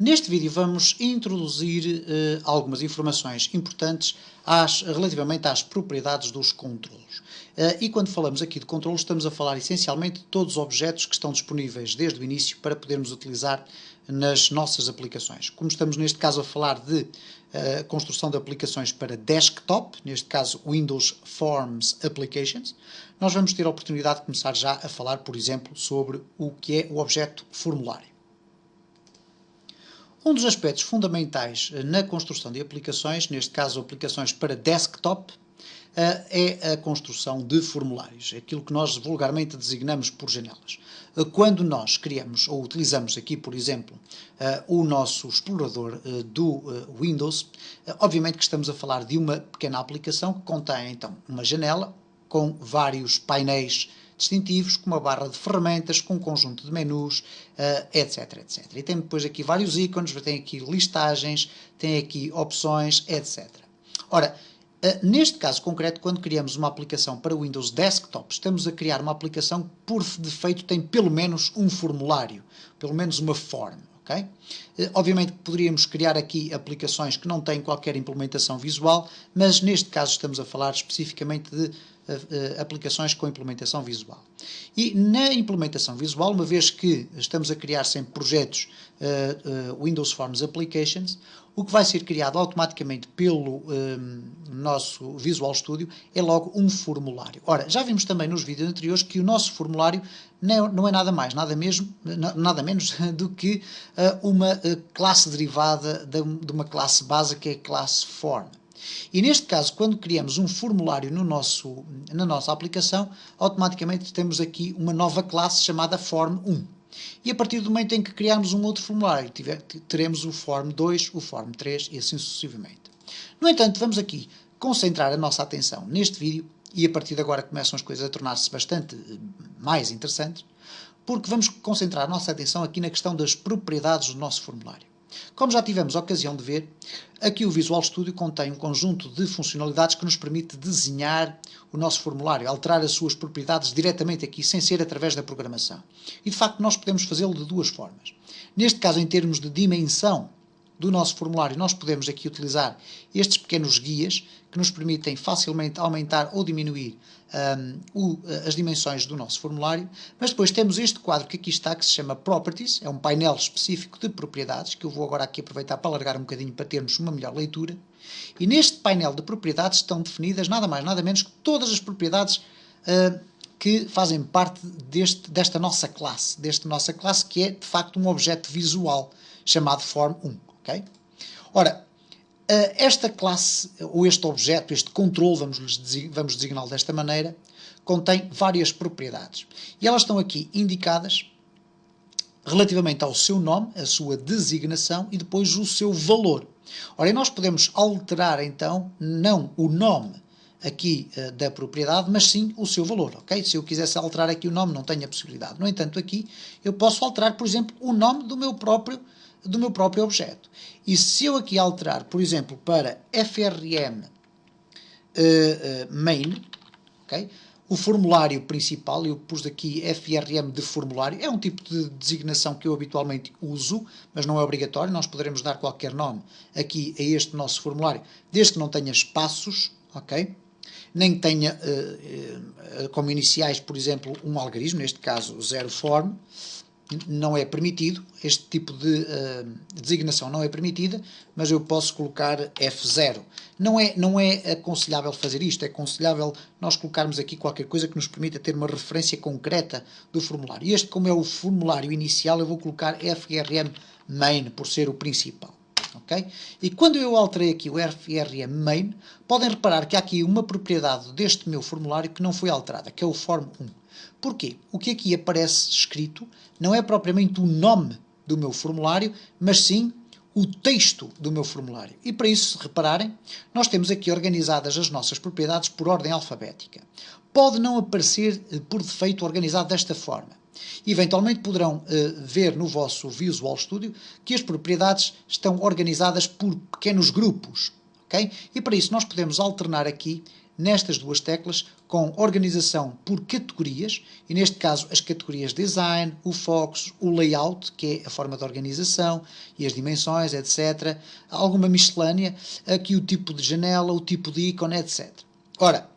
Neste vídeo vamos introduzir algumas informações importantes relativamente às propriedades dos controlos. E quando falamos aqui de controlos, estamos a falar essencialmente de todos os objetos que estão disponíveis desde o início para podermos utilizar nas nossas aplicações. Como estamos neste caso a falar de construção de aplicações para desktop, neste caso Windows Forms Applications, nós vamos ter a oportunidade de começar já a falar, por exemplo, sobre o que é o objeto formulário. Um dos aspectos fundamentais na construção de aplicações, neste caso aplicações para desktop, é a construção de formulários, aquilo que nós vulgarmente designamos por janelas. Quando nós criamos ou utilizamos aqui, por exemplo, o nosso explorador do Windows, obviamente que estamos a falar de uma pequena aplicação que contém então uma janela com vários painéis distintivos, com uma barra de ferramentas, com um conjunto de menus, etc, etc. E tem depois aqui vários ícones, tem aqui listagens, tem aqui opções, etc. Ora, neste caso concreto, quando criamos uma aplicação para Windows Desktop, estamos a criar uma aplicação que, por defeito, tem pelo menos um formulário, pelo menos uma form. Okay? Obviamente que poderíamos criar aqui aplicações que não têm qualquer implementação visual, mas neste caso estamos a falar especificamente de aplicações com implementação visual. E na implementação visual, uma vez que estamos a criar sempre projetos Windows Forms Applications, o que vai ser criado automaticamente pelo nosso Visual Studio é logo um formulário. Ora, já vimos também nos vídeos anteriores que o nosso formulário não é nada mais, nada menos do que uma classe derivada de uma classe base que é a classe Form. E neste caso, quando criamos um formulário na nossa aplicação, automaticamente temos aqui uma nova classe chamada Form 1. E a partir do momento em que criarmos um outro formulário, teremos o Form 2, o Form 3 e assim sucessivamente. No entanto, vamos aqui concentrar a nossa atenção neste vídeo, e a partir de agora começam as coisas a tornar-se bastante mais interessantes, porque vamos concentrar a nossa atenção aqui na questão das propriedades do nosso formulário. Como já tivemos a ocasião de ver, aqui o Visual Studio contém um conjunto de funcionalidades que nos permite desenhar o nosso formulário, alterar as suas propriedades diretamente aqui, sem ser através da programação. E de facto nós podemos fazê-lo de duas formas. Neste caso, em termos de dimensão do nosso formulário, nós podemos aqui utilizar estes pequenos guias que nos permitem facilmente aumentar ou diminuir as dimensões do nosso formulário, mas depois temos este quadro que aqui está, que se chama Properties, é um painel específico de propriedades, que eu vou agora aqui aproveitar para alargar um bocadinho para termos uma melhor leitura, e neste painel de propriedades estão definidas nada mais, nada menos que todas as propriedades que fazem parte desta nossa classe, que é de facto um objeto visual chamado Form 1. Okay? Ora, esta classe, ou este objeto, este controle, vamos designá-lo desta maneira, contém várias propriedades. E elas estão aqui indicadas relativamente ao seu nome, a sua designação e depois o seu valor. Ora, e nós podemos alterar então, não o nome aqui da propriedade, mas sim o seu valor, ok? Se eu quisesse alterar aqui o nome, não tenho a possibilidade. No entanto, aqui eu posso alterar, por exemplo, o nome do meu próprio objeto. E se eu aqui alterar, por exemplo, para FRM main, okay? O formulário principal, eu pus aqui FRM de formulário, é um tipo de designação que eu habitualmente uso, mas não é obrigatório, nós poderemos dar qualquer nome aqui a este nosso formulário, desde que não tenha espaços, ok? Nem tenha como iniciais, por exemplo, um algarismo, neste caso 0 form, não é permitido, este tipo de designação não é permitida, mas eu posso colocar F0. Não é aconselhável fazer isto, é aconselhável nós colocarmos aqui qualquer coisa que nos permita ter uma referência concreta do formulário. E este, como é o formulário inicial, eu vou colocar FRM main, por ser o principal. Okay? E quando eu alterei aqui o FRM main, podem reparar que há aqui uma propriedade deste meu formulário que não foi alterada, que é o Form 1. Porquê? O que aqui aparece escrito não é propriamente o nome do meu formulário, mas sim o texto do meu formulário. E para isso, se repararem, nós temos aqui organizadas as nossas propriedades por ordem alfabética. Pode não aparecer por defeito organizado desta forma. Eventualmente poderão ver no vosso Visual Studio que as propriedades estão organizadas por pequenos grupos. Okay? E para isso nós podemos alternar aqui nestas duas teclas com organização por categorias, e neste caso as categorias Design, o Focus, o Layout, que é a forma de organização, e as dimensões, etc. Alguma miscelânea, aqui o tipo de janela, o tipo de ícone, etc. Ora,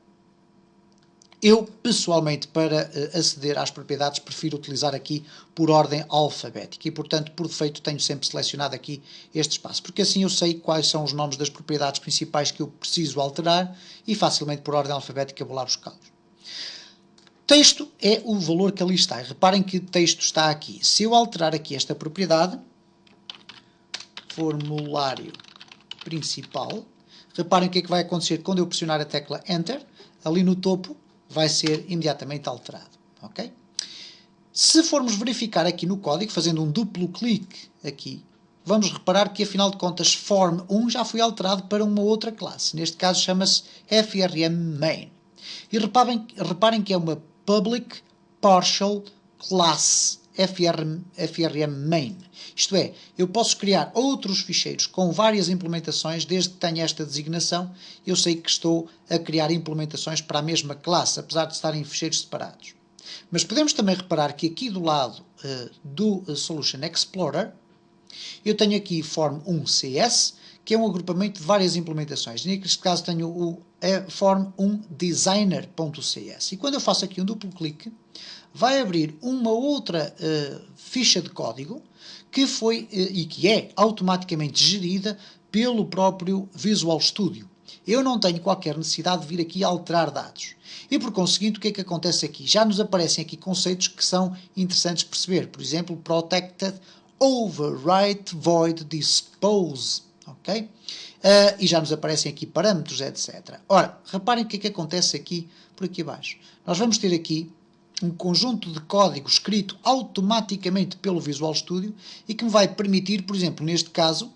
eu, pessoalmente, para aceder às propriedades, prefiro utilizar aqui por ordem alfabética e, portanto, por defeito, tenho sempre selecionado aqui este espaço, porque assim eu sei quais são os nomes das propriedades principais que eu preciso alterar e facilmente, por ordem alfabética, vou lá buscá-los. Texto é o valor que ali está. Reparem que o texto está aqui. Se eu alterar aqui esta propriedade, formulário principal, reparem o que é que vai acontecer quando eu pressionar a tecla Enter, ali no topo, vai ser imediatamente alterado, ok? Se formos verificar aqui no código, fazendo um duplo clique aqui, vamos reparar que, afinal de contas, form1 já foi alterado para uma outra classe. Neste caso, chama-se FRM-main. E reparem que é uma Public Partial Class FRM-main. Isto é, eu posso criar outros ficheiros com várias implementações, desde que tenha esta designação, eu sei que estou a criar implementações para a mesma classe, apesar de estarem em ficheiros separados. Mas podemos também reparar que aqui do lado do Solution Explorer, eu tenho aqui Form1CS, que é um agrupamento de várias implementações. Neste caso tenho o Form1Designer.cs. E quando eu faço aqui um duplo clique, vai abrir uma outra ficha de código que foi e que é automaticamente gerida pelo próprio Visual Studio. Eu não tenho qualquer necessidade de vir aqui alterar dados. E por conseguinte, o que é que acontece aqui? Já nos aparecem aqui conceitos que são interessantes de perceber. Por exemplo, Protected Overwrite Void Dispose. Ok? E já nos aparecem aqui parâmetros, etc. Ora, reparem o que é que acontece aqui por aqui abaixo. Nós vamos ter aqui um conjunto de código escrito automaticamente pelo Visual Studio e que me vai permitir, por exemplo, neste caso,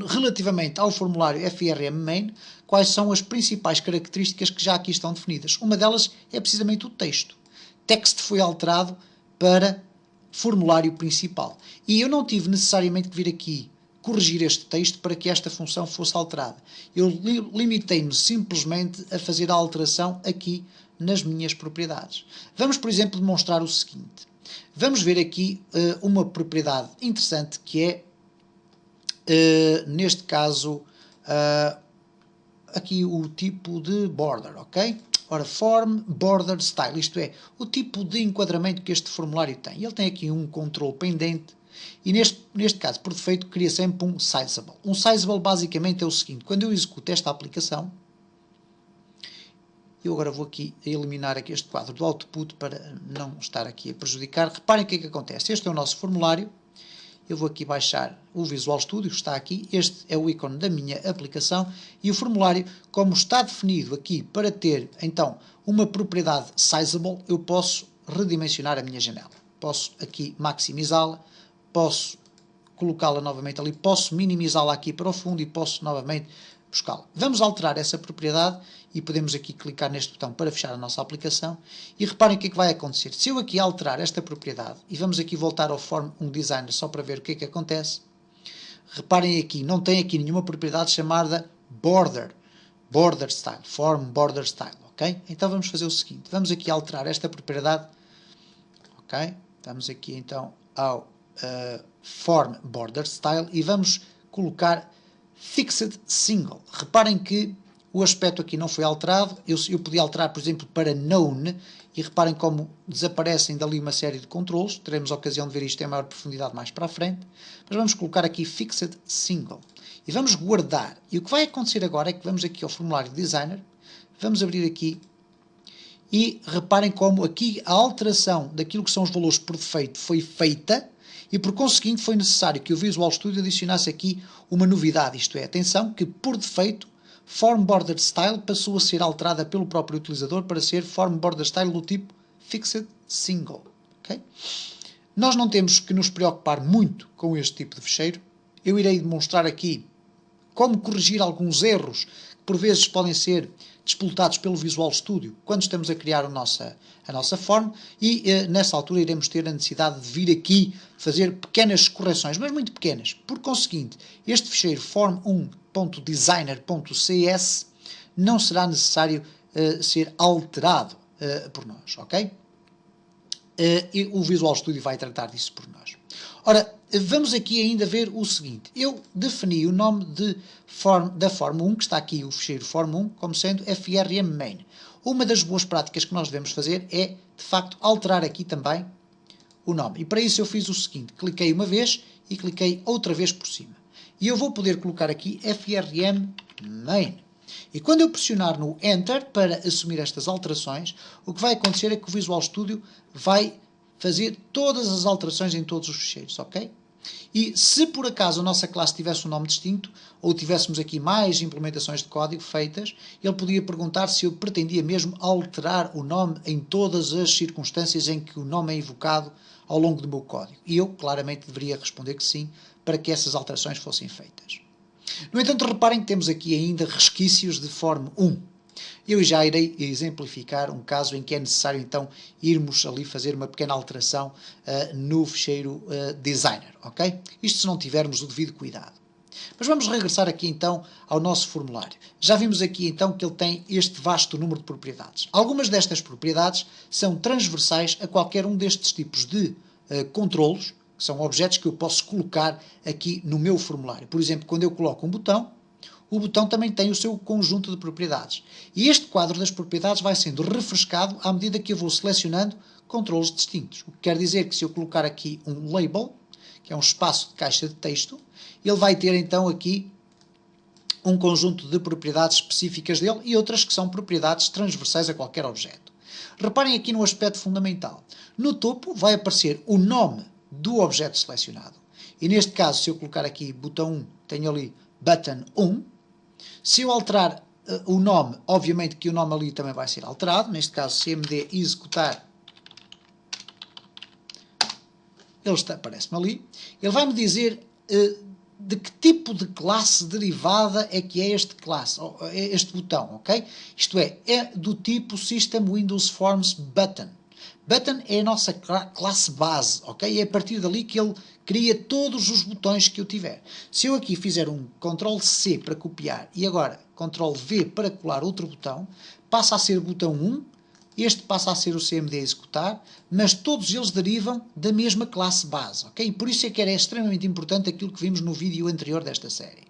relativamente ao formulário FRM-main, quais são as principais características que já aqui estão definidas. Uma delas é precisamente o texto. Text foi alterado para formulário principal. E eu não tive necessariamente que vir aqui corrigir este texto para que esta função fosse alterada. Eu limitei-me simplesmente a fazer a alteração aqui nas minhas propriedades. Vamos, por exemplo, demonstrar o seguinte. Vamos ver aqui uma propriedade interessante que é, neste caso, aqui o tipo de border, ok? Ora, Form Border Style, isto é, o tipo de enquadramento que este formulário tem. Ele tem aqui um controle pendente e neste caso, por defeito, cria sempre um Sizable. Um Sizable basicamente é o seguinte, quando eu executo esta aplicação, eu agora vou aqui a eliminar aqui este quadro do output para não estar aqui a prejudicar. Reparem o que é que acontece. Este é o nosso formulário. Eu vou aqui baixar o Visual Studio, está aqui. Este é o ícone da minha aplicação. E o formulário, como está definido aqui para ter, então, uma propriedade Sizable, eu posso redimensionar a minha janela. Posso aqui maximizá-la, posso colocá-la novamente ali, posso minimizá-la aqui para o fundo e posso novamente buscá-la. Vamos alterar essa propriedade e podemos aqui clicar neste botão para fechar a nossa aplicação e reparem o que é que vai acontecer. Se eu aqui alterar esta propriedade e vamos aqui voltar ao Form1Designer só para ver o que é que acontece, reparem aqui, não tem aqui nenhuma propriedade chamada Border Style, Form Border Style, ok? Então vamos fazer o seguinte, vamos aqui alterar esta propriedade, ok? Vamos aqui então ao Form Border Style e vamos colocar Fixed Single. Reparem que o aspecto aqui não foi alterado. Eu podia alterar, por exemplo, para Known e reparem como desaparecem dali uma série de controles. Teremos a ocasião de ver isto em maior profundidade mais para a frente. Mas vamos colocar aqui Fixed Single. E vamos guardar. E o que vai acontecer agora é que vamos aqui ao formulário Designer. Vamos abrir aqui. E reparem como aqui a alteração daquilo que são os valores por defeito foi feita. E por conseguinte foi necessário que o Visual Studio adicionasse aqui uma novidade, isto é, atenção, que por defeito Form Border Style passou a ser alterada pelo próprio utilizador para ser Form Border Style do tipo Fixed Single. Okay? Nós não temos que nos preocupar muito com este tipo de fecheiro. Eu irei demonstrar aqui como corrigir alguns erros que por vezes podem ser disputados pelo Visual Studio quando estamos a criar a nossa form e nessa altura iremos ter a necessidade de vir aqui fazer pequenas correções, mas muito pequenas. Por conseguinte, este ficheiro form1.designer.cs não será necessário ser alterado por nós, ok? E o Visual Studio vai tratar disso por nós. Ora, vamos aqui ainda ver o seguinte. Eu defini o nome da Form 1, que está aqui o ficheiro Form 1, como sendo FRM Main. Uma das boas práticas que nós devemos fazer é, de facto, alterar aqui também o nome. E para isso eu fiz o seguinte. Cliquei uma vez e cliquei outra vez por cima. E eu vou poder colocar aqui FRM Main. E quando eu pressionar no Enter para assumir estas alterações, o que vai acontecer é que o Visual Studio vai fazer todas as alterações em todos os ficheiros, ok? E se por acaso a nossa classe tivesse um nome distinto, ou tivéssemos aqui mais implementações de código feitas, ele podia perguntar se eu pretendia mesmo alterar o nome em todas as circunstâncias em que o nome é invocado ao longo do meu código. E eu claramente deveria responder que sim, para que essas alterações fossem feitas. No entanto, reparem que temos aqui ainda resquícios de Form 1. Eu já irei exemplificar um caso em que é necessário então irmos ali fazer uma pequena alteração no ficheiro designer, ok? Isto se não tivermos o devido cuidado. Mas vamos regressar aqui então ao nosso formulário. Já vimos aqui então que ele tem este vasto número de propriedades. Algumas destas propriedades são transversais a qualquer um destes tipos de controlos, que são objetos que eu posso colocar aqui no meu formulário. Por exemplo, quando eu coloco um botão, o botão também tem o seu conjunto de propriedades. E este quadro das propriedades vai sendo refrescado à medida que eu vou selecionando controlos distintos. O que quer dizer que se eu colocar aqui um label, que é um espaço de caixa de texto, ele vai ter então aqui um conjunto de propriedades específicas dele e outras que são propriedades transversais a qualquer objeto. Reparem aqui no aspecto fundamental. No topo vai aparecer o nome do objeto selecionado. E neste caso, se eu colocar aqui botão 1, tenho ali button 1. Se eu alterar o nome, obviamente que o nome ali também vai ser alterado. Neste caso, cmd executar, ele aparece-me ali. Ele vai-me dizer de que tipo de classe derivada é que é este botão, ok? Isto é do tipo System Windows Forms Button. Button é a nossa classe base, ok? É a partir dali que ele cria todos os botões que eu tiver. Se eu aqui fizer um Ctrl+C para copiar e agora Ctrl+V para colar outro botão, passa a ser o botão 1, este passa a ser o CMD executar, mas todos eles derivam da mesma classe base, ok? Por isso é que era extremamente importante aquilo que vimos no vídeo anterior desta série.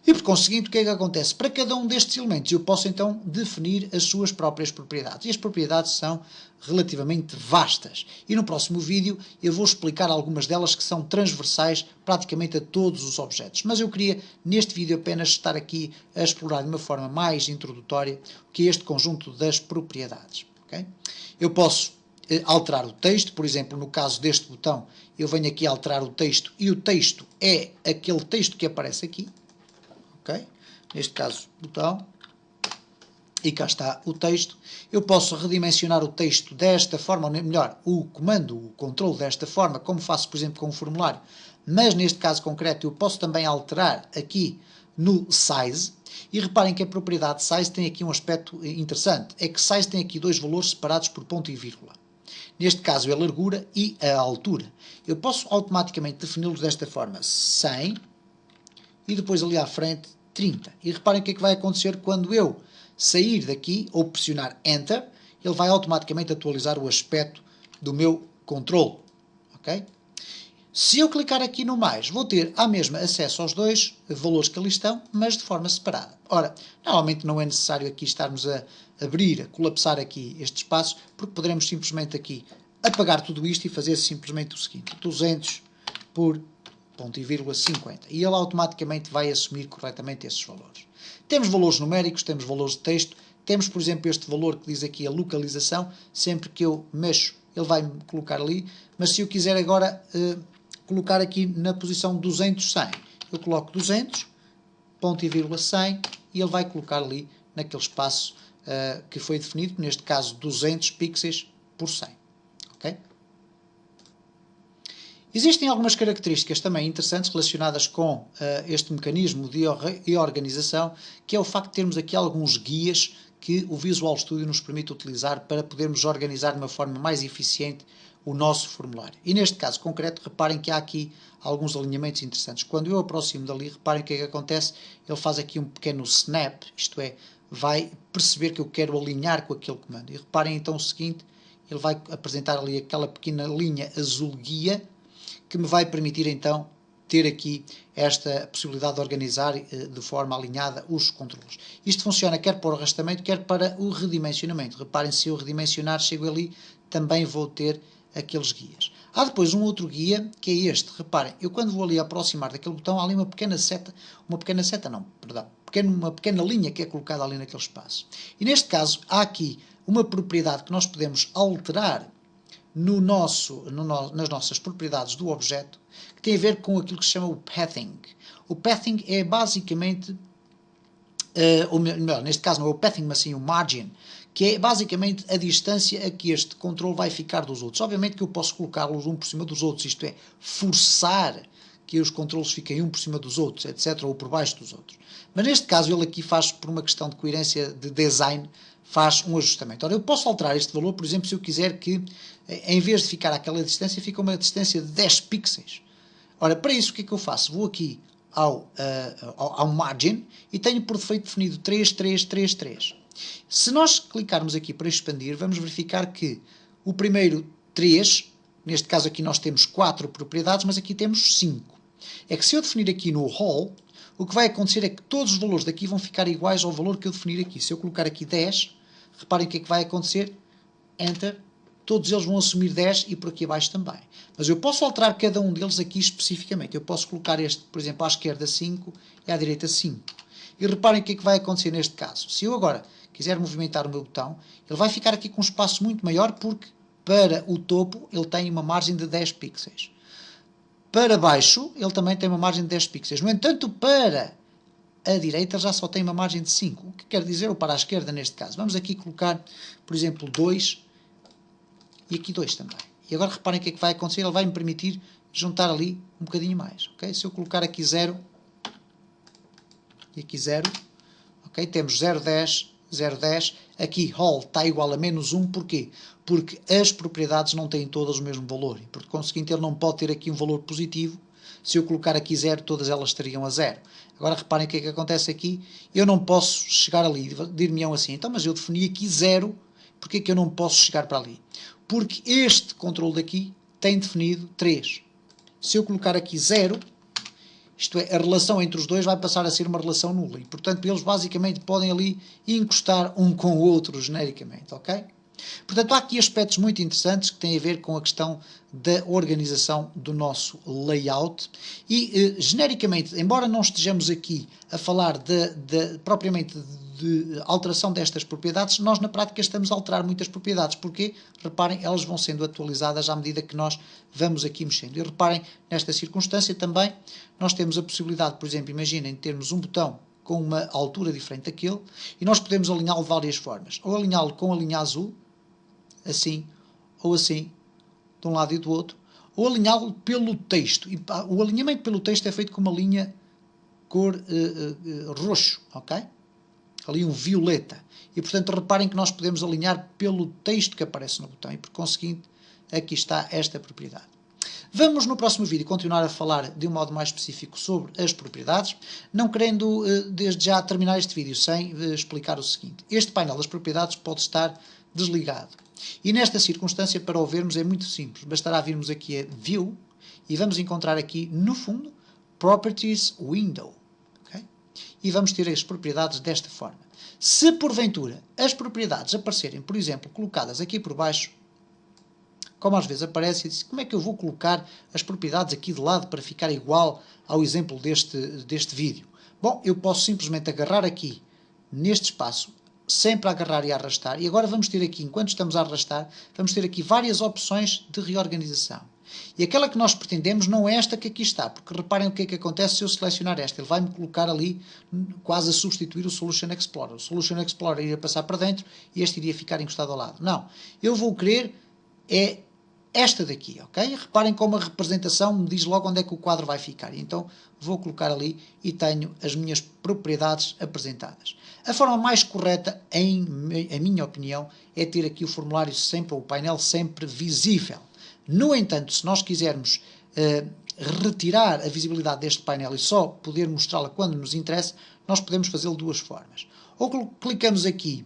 E por conseguinte, o que é que acontece? Para cada um destes elementos eu posso então definir as suas próprias propriedades. E as propriedades são relativamente vastas. E no próximo vídeo eu vou explicar algumas delas que são transversais praticamente a todos os objetos. Mas eu queria neste vídeo apenas estar aqui a explorar de uma forma mais introdutória o que é este conjunto das propriedades. Okay? Eu posso alterar o texto, por exemplo, no caso deste botão, eu venho aqui alterar o texto e o texto é aquele texto que aparece aqui. Okay? Neste caso, botão, e cá está o texto. Eu posso redimensionar o texto desta forma, ou melhor, o comando, o controle desta forma, como faço, por exemplo, com um formulário, mas neste caso concreto eu posso também alterar aqui no size, e reparem que a propriedade size tem aqui um aspecto interessante, é que size tem aqui dois valores separados por ponto e vírgula. Neste caso é a largura e a altura. Eu posso automaticamente defini-los desta forma, 100, e depois ali à frente 30. E reparem o que é que vai acontecer quando eu sair daqui ou pressionar Enter, ele vai automaticamente atualizar o aspecto do meu controle. Okay? Se eu clicar aqui no mais, vou ter à mesma acesso aos dois valores que ali estão, mas de forma separada. Ora, normalmente não é necessário aqui estarmos a abrir, a colapsar aqui este espaço, porque poderemos simplesmente aqui apagar tudo isto e fazer simplesmente o seguinte, 200 por ponto e vírgula 50. E ele automaticamente vai assumir corretamente esses valores. Temos valores numéricos, temos valores de texto, temos, por exemplo, este valor que diz aqui a localização, sempre que eu mexo, ele vai-me colocar ali, mas se eu quiser agora colocar aqui na posição 200, 100, eu coloco 200, ponto e vírgula 100, e ele vai colocar ali naquele espaço que foi definido, neste caso 200 pixels por 100. Ok? Existem algumas características também interessantes relacionadas com este mecanismo de organização, que é o facto de termos aqui alguns guias que o Visual Studio nos permite utilizar para podermos organizar de uma forma mais eficiente o nosso formulário. E neste caso concreto, reparem que há aqui alguns alinhamentos interessantes. Quando eu aproximo dali, reparem o que é que acontece, ele faz aqui um pequeno snap, isto é, vai perceber que eu quero alinhar com aquele comando. E reparem então o seguinte, ele vai apresentar ali aquela pequena linha azul guia, que me vai permitir então ter aqui esta possibilidade de organizar de forma alinhada os controlos. Isto funciona quer para o arrastamento, quer para o redimensionamento. Reparem, se eu redimensionar, chego ali, também vou ter aqueles guias. Há depois um outro guia, que é este. Reparem, eu quando vou ali aproximar daquele botão, há ali uma pequena pequena linha que é colocada ali naquele espaço. E neste caso, há aqui uma propriedade que nós podemos alterar nas nossas propriedades do objeto, que tem a ver com aquilo que se chama o pathing. O pathing é basicamente, ou melhor, neste caso não é o pathing, mas sim o margin, que é basicamente a distância a que este controle vai ficar dos outros. Obviamente que eu posso colocá-los um por cima dos outros, isto é, forçar que os controles fiquem um por cima dos outros, etc., ou por baixo dos outros. Mas neste caso ele aqui faz, por uma questão de coerência de design, faz um ajustamento. Ora, eu posso alterar este valor, por exemplo, se eu quiser que, em vez de ficar àquela distância, fique uma distância de 10 pixels. Ora, para isso, o que é que eu faço? Vou aqui ao margin e tenho por defeito definido 3, 3, 3, 3. Se nós clicarmos aqui para expandir, vamos verificar que o primeiro 3, neste caso aqui nós temos 4 propriedades, mas aqui temos 5. É que se eu definir aqui no whole, o que vai acontecer é que todos os valores daqui vão ficar iguais ao valor que eu definir aqui. Se eu colocar aqui 10, reparem o que é que vai acontecer. Enter. Todos eles vão assumir 10 e por aqui abaixo também. Mas eu posso alterar cada um deles aqui especificamente. Eu posso colocar este, por exemplo, à esquerda 5 e à direita 5. E reparem o que é que vai acontecer neste caso. Se eu agora quiser movimentar o meu botão, ele vai ficar aqui com um espaço muito maior porque para o topo ele tem uma margem de 10 pixels. Para baixo ele também tem uma margem de 10 pixels. No entanto, para a direita já só tem uma margem de 5. O que quer dizer? Ou para a esquerda neste caso. Vamos aqui colocar, por exemplo, 2 e aqui 2 também. E agora reparem o que é que vai acontecer. Ele vai me permitir juntar ali um bocadinho mais. Okay? Se eu colocar aqui 0 e aqui 0, okay? Temos 0, 10, 0, 10. Aqui whole está igual a menos 1. Porquê? Porque as propriedades não têm todas o mesmo valor. E por conseguinte ele não pode ter aqui um valor positivo. Se eu colocar aqui 0, todas elas estariam a 0. Agora reparem o que é que acontece aqui. Eu não posso chegar ali. Dir-me-ão assim, então, mas eu defini aqui 0. Porquê que eu não posso chegar para ali? Porque este controle daqui tem definido 3. Se eu colocar aqui 0, isto é, a relação entre os dois vai passar a ser uma relação nula. E, portanto, eles basicamente podem ali encostar um com o outro genericamente, ok? Portanto, há aqui aspectos muito interessantes que têm a ver com a questão da organização do nosso layout e, genericamente, embora não estejamos aqui a falar propriamente de alteração destas propriedades, nós na prática estamos a alterar muitas propriedades, porque, reparem, elas vão sendo atualizadas à medida que nós vamos aqui mexendo. E reparem, nesta circunstância também, nós temos a possibilidade, por exemplo, imaginem termos um botão com uma altura diferente daquele, e nós podemos alinhá-lo de várias formas. Ou alinhá-lo com a linha azul, assim, ou assim, de um lado e do outro, ou alinhá-lo pelo texto. E o alinhamento pelo texto é feito com uma linha cor roxo, ok? Ali um violeta. E, portanto, reparem que nós podemos alinhar pelo texto que aparece no botão. E, por conseguinte, aqui está esta propriedade. Vamos, no próximo vídeo, continuar a falar de um modo mais específico sobre as propriedades, não querendo, desde já, terminar este vídeo sem explicar o seguinte. Este painel das propriedades pode estar desligado. E, nesta circunstância, para o vermos, é muito simples. Bastará virmos aqui a View e vamos encontrar aqui, no fundo, Properties Window. E vamos ter as propriedades desta forma. Se, porventura, as propriedades aparecerem, por exemplo, colocadas aqui por baixo, como às vezes aparece, e diz, como é que eu vou colocar as propriedades aqui de lado para ficar igual ao exemplo deste vídeo? Bom, eu posso simplesmente agarrar aqui, neste espaço, sempre a agarrar e a arrastar, e agora vamos ter aqui, enquanto estamos a arrastar, vamos ter aqui várias opções de reorganização. E aquela que nós pretendemos não é esta que aqui está, porque reparem o que é que acontece se eu selecionar esta. Ele vai-me colocar ali quase a substituir o Solution Explorer. O Solution Explorer iria passar para dentro e este iria ficar encostado ao lado. Não, eu vou querer é esta daqui, ok? Reparem como a representação me diz logo onde é que o quadro vai ficar. Então vou colocar ali e tenho as minhas propriedades apresentadas. A forma mais correta, em minha opinião, é ter aqui o formulário sempre, ou o painel sempre visível. No entanto, se nós quisermos retirar a visibilidade deste painel e só poder mostrá-la quando nos interessa, nós podemos fazê-lo de duas formas. Ou clicamos aqui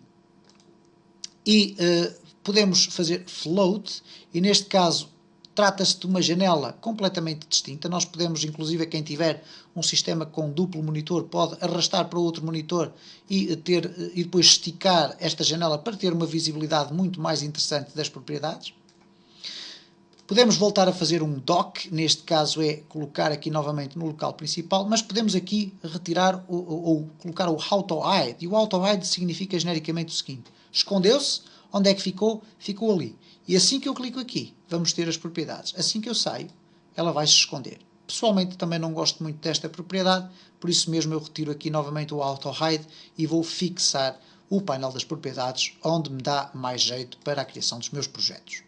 e podemos fazer float, e neste caso trata-se de uma janela completamente distinta. Nós podemos, inclusive, quem tiver um sistema com duplo monitor, pode arrastar para outro monitor e depois esticar esta janela para ter uma visibilidade muito mais interessante das propriedades. Podemos voltar a fazer um dock, neste caso é colocar aqui novamente no local principal, mas podemos aqui retirar ou colocar o Auto Hide. E o Auto Hide significa genericamente o seguinte: escondeu-se, onde é que ficou? Ficou ali. E assim que eu clico aqui, vamos ter as propriedades. Assim que eu saio, ela vai se esconder. Pessoalmente também não gosto muito desta propriedade, por isso mesmo eu retiro aqui novamente o Auto Hide e vou fixar o painel das propriedades onde me dá mais jeito para a criação dos meus projetos.